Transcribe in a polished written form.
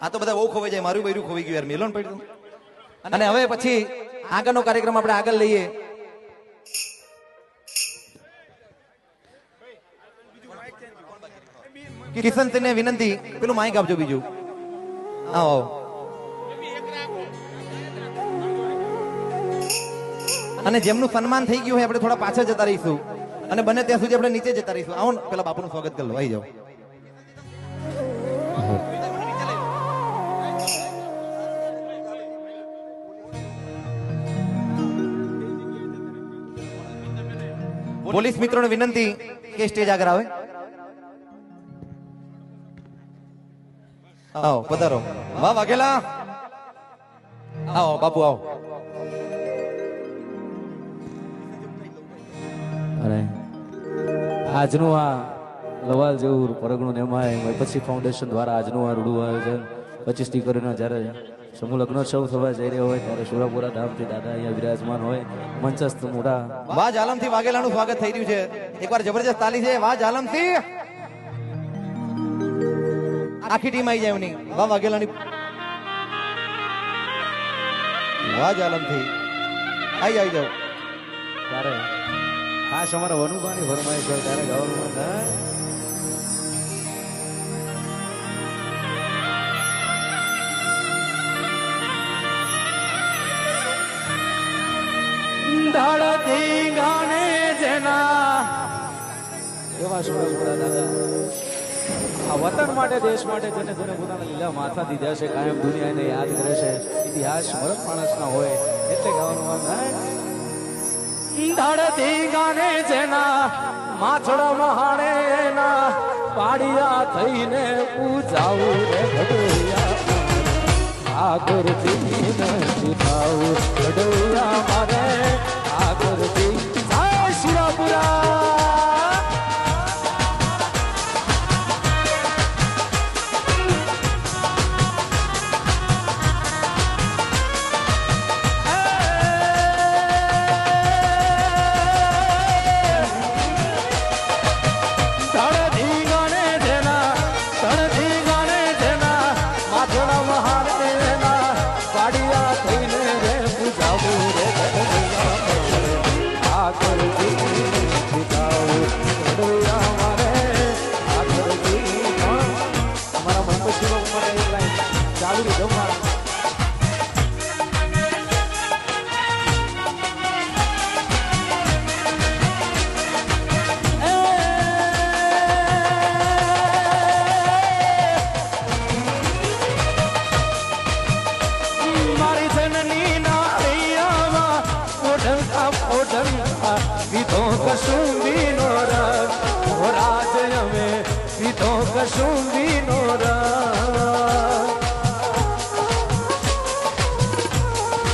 આ તો બધા બહુ ખોવાઈ જાય, મારું બૈરું ખોવાઈ ગયું યાર, મેલોન પડ્યું. અને હવે પછી આગળનો કાર્યક્રમ આપણે આગળ લઈએ. કિશનસિંહને વિનંતી, પેલું માઇક આપજો બીજું. આવો અને જેમનું સન્માન થઈ ગયું હોય આપણે થોડા પાછળ જતા રહીશું અને બને ત્યાં સુધી આપણે નીચે જતા રહીશું. આવો પેલા બાપુનું સ્વાગત કરી લો, આવી જાઓ. પોલીસ મિત્રોને વિનંતી કે સ્ટેજ આગળ આવે. આવો પધારો. વાહ વાઘેલા, આવો બાપુ આવો. અને આજનું આ લવાલ જેવું પરગણું એમાં પછી ફાઉન્ડેશન દ્વારા આજનું આ રૂડું આયોજન 25 દીકરીઓના જ્યારે સમૂહ લગ્નોત્સવ થવા જઈ રહ્યો હોય ત્યારે સુરાપુરા ધામથી દાદા અહીંયા વિરાજમાન હોય મંચસ્થ મોટા વાહ જાલમથી વાઘેલાનું સ્વાગત થઈ રહ્યું છે. એકવાર જબરજસ્ત તાલી છે. વાહ જાલમથી, આખી ટીમ આવી જાય એમની. વાહ વાઘેલાની, વાહ જાલમથી, આવી જાઓ. ત્યારે ખાસ અમારા વનુભાની ફરમાઈશ હોય ત્યારે ગાવાનું થાય. ધડતી ગાને જેના એવા સુરપુરા દાદા આ વતન માટે દેશ માટે જેને જેને પોતાના લીલા માથા દીધા છે, કાયમ દુનિયાને યાદ કરે છે. ઇતિહાસ મરદ માણસના હોય એટલે ગાવાનું મન થાય. ધડતી ગાને જેના માથડા મહાણે ના પાડિયા થઈને પૂજાવું રે ભગૈયા આકરથી જીતાવું ભગૈયા મારે આકરથી જય સુરાપુરા. કશુંબી નો